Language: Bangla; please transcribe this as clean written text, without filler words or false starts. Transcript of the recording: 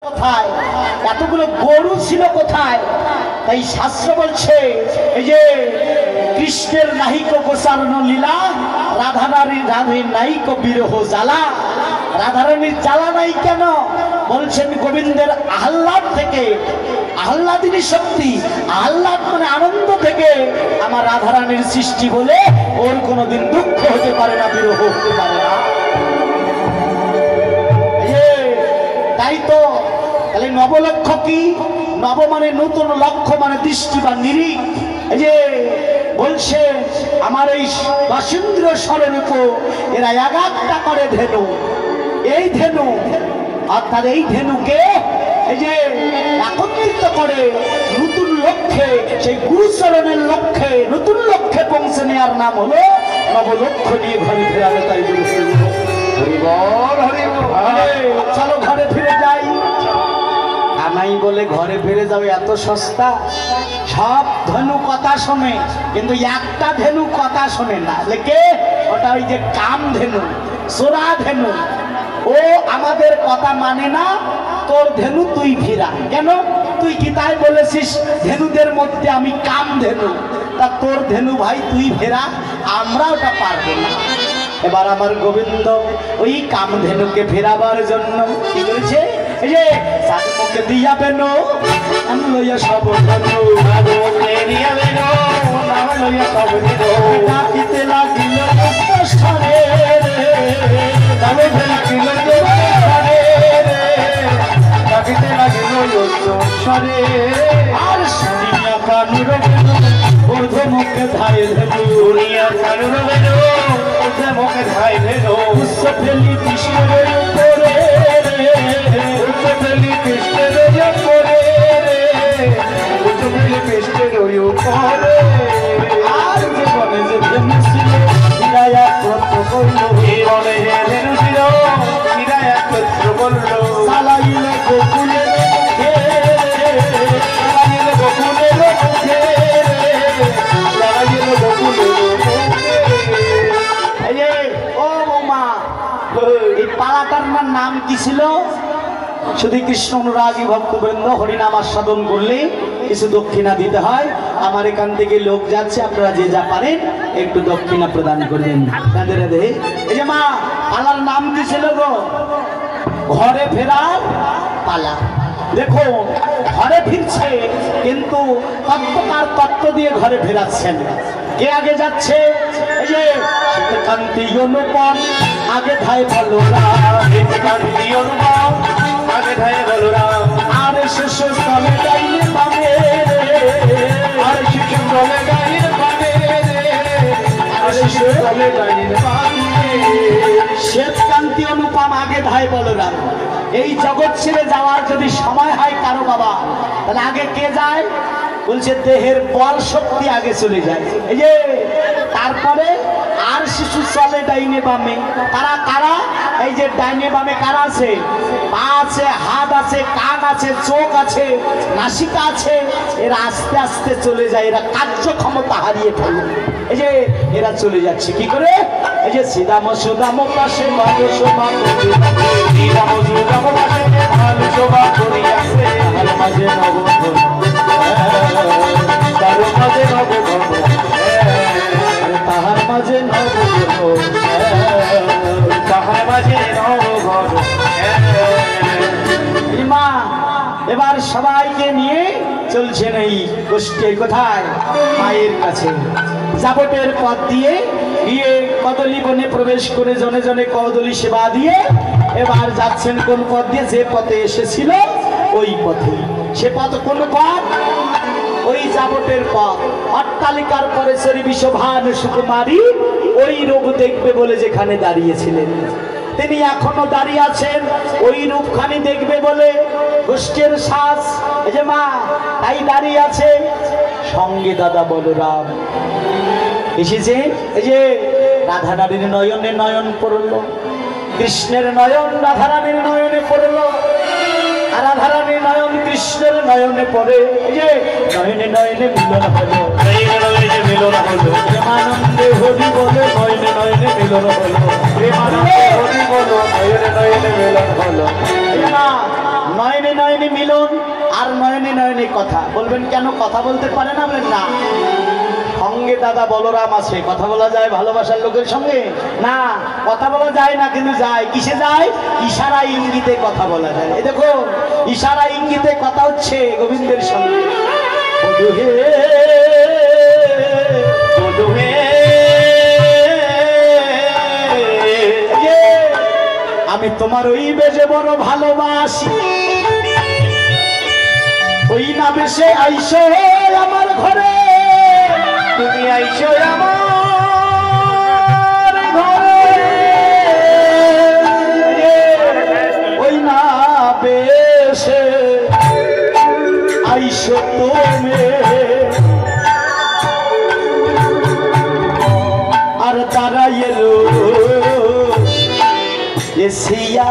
কোথায় এতগুলো গরু ছিল কোথায়? তাই শাস্ত্র বলছে এই যে কৃষ্ণের নাহিক গোসারণ লীলা, রাধারানীর নাহিক বিরহ জ্বালা। রাধারানীর জ্বালা নাই কেন? বলছেন গোবিন্দের আহ্লাদ থেকে, আহ্লাদিনী শক্তি, আহ্লাদ মানে আনন্দ থেকে আমার রাধারানীর সৃষ্টি বলে ওর কোনোদিন দুঃখ হতে পারে না, বিরহ হতে পারে না। তাই তো তাহলে নবলক্ষ কি? নব মানে নতুন, লক্ষ্য মানে দৃষ্টি বা নিরিখ। এই যে বলছে আমার এই বাসিন্দ্র স্বরের উপর এরা এগারটা করে ধেনু। এই ধেনু অর্থাৎ এই ধেনুকে এই যে একত্রিত করে নতুন লক্ষ্যে, সেই গুরুচরণের লক্ষ্যে, নতুন লক্ষ্যে পৌঁছে নেওয়ার নাম হলো নবলক্ষ নিয়ে ঘরে ফেরাবে। তাই চলো ঘরে ফিরে যাই। কানাই বলে ঘরে ফিরে যাবে এত সস্তা? সব ধেনু কথা শোনে কিন্তু একটা ধেনু কথা শোনে না। লেকে ওটা ওই যে কাম ধেনু, সোরা ধেনু। ও আমাদের কথা মানে না। তোর ধেনু তুই ফিরা। কেন? তুই কি তাই বলেছিস ধেনুদের মধ্যে আমি কাম ধেনু? তা তোর ধেনু ভাই তুই ফেরা, আমরা ওটা পারবো না। এবার আমার গোবিন্দ ওই কামধেনুকে ফেরাবার জন্য কি করেছে? এই যে মুখে দিয়া পেন আমি লইয়া সব ধনু লইয়া সব ডাকিতে লাগিল স্বরে, ডাকিতে লাগিল স্বরে। আর শুনিয়া কানুর ঊর্ধ্ব মুখে ধায় ধেনু, শুনিয়া কানুর মুখে ধায় ধেনু। উচ্চ ফেলি কৃষ্ণের উপরে, উচ্চ ফেলি কৃষ্ণের উপরে, উচ্চ ফেলি কৃষ্ণের উপরে। আর জীবনে যে ধেনু ছিল হীরা একত্র করল, জীবনে যে ধেনু ছিল হীরা একত্র করল। চালাইল গোকুলের মুখে, চালাইল গোকুলের মুখে, চালাইল গোকুলের মুখে। ও বৌমা, এই পালাটার নাম কি ছিল? শুধু কৃষ্ণ অনুরাগী ভক্তবৃন্দ হরিনাম আস্বাদন করলে কিছু দক্ষিণা দিতে হয়। আমার এখান থেকে লোক যাচ্ছে, আপনারা যে যা পারেন একটু দক্ষিণা প্রদান করবেন। রাধে রাধে। এই যে মা, পালার নাম কি ছিল গো? ঘরে ফেরার পালা। দেখো ঘরে ফিরছে কিন্তু তত্ত্বকার তত্ত্ব দিয়ে ঘরে ফেরাচ্ছেন। কে আগে যাচ্ছে? এই যে কান্তি অনুপম আগে ধায় বলরাম, কান্তি অনুপম আগে ধায় বলরাম। আর শেষ স্থলে গাইলে পাবে, আর শেষ স্থলে গাইলে পাবে, আর শেষ স্থলে গাইলে পাবে। শ্বেত কান্তি অনুপম আগে ধায় বলরাম। এই জগৎ ছেড়ে যাওয়ার যদি সময় হয় কারো বাবা, তাহলে আগে কে যায়? বলছে দেহের বল শক্তি আগে চলে যায়। এই যে তারপরে আর শিশু চলে ডাইনে বামে। কারা কারা? এই যে ডাইনে বামে কারা আছে? পা আছে, হাত আছে, কান আছে, চোখ আছে, নাসিকা আছে। এরা আস্তে আস্তে চলে যায়, এরা কার্যক্ষমতা হারিয়ে ফেলে। এই যে এরা চলে যাচ্ছে কি করে? এই যে শ্রীরাম সুদাম পাশে ভালো শোভা, শ্রীরাম সুদাম পাশে ভালো শোভা করিয়াছে। তাহার মাঝে নবঘন, তার মাঝে নবঘন, তাহার মাঝে নবঘন, তাহার মাঝে নবঘন। মা এবার সবাইকে নিয়ে চলছেন এই গোষ্ঠী। কোথায়? মায়ের কাছে। জাবটের পথ দিয়ে গিয়ে কদলী বনে প্রবেশ করে জনে জনে কদলী সেবা দিয়ে এবার যাচ্ছেন কোন পথ দিয়ে? যে পথে এসেছিল ওই পথে। সে পথ কোন পথ? ওই জাবটের পথ। অট্টালিকার পরে শ্রী বিশ্বভান সুকুমারী ওই রূপ দেখবে বলে যেখানে দাঁড়িয়েছিলেন তিনি এখনো দাঁড়িয়ে আছেন। ওই রূপখানি দেখবে বলে গোষ্ঠীর শ্বাস এই যে মা তাই দাঁড়িয়ে আছে। সঙ্গে দাদা বলরাম এসেছে। এই যে রাধারানীর নয়নে নয়ন পড়ল, কৃষ্ণের নয়ন রাধারানীর নয়নে পড়ল, আর রাধারানীর নয়ন কৃষ্ণের নয়নে পড়ে। এই যে নয়নে নয়নে মিলন হলো, নয়নে মিলন হলো। প্রেমানন্দে হরি বলে নয়নে নয়নে মিলন হলো, প্রেমানন্দে হরি বলো নয়নে নয়নে মিলন হলো। নয়নে নয়নে মিলন আর নয়নে নয়নে কথা। বলবেন কেন কথা বলতে পারে না? বলেন না, সঙ্গে দাদা বলরাম আছে, কথা বলা যায় ভালোবাসার লোকের সঙ্গে? না, কথা বলা যায় না, কিন্তু যায় কিসে যায়? ইশারা ইঙ্গিতে কথা বলা যায়। এই দেখো ইশারা ইঙ্গিতে কথা হচ্ছে গোবিন্দের সঙ্গে। আমি তোমার ওই বেজে বড় ভালোবাসি, ওই না বেশে আইসো আমার ঘরে, তুমি আইসো আমার ঘরে, ওই না বেশে আইসো তুমি, আর তারা এলো এসিয়া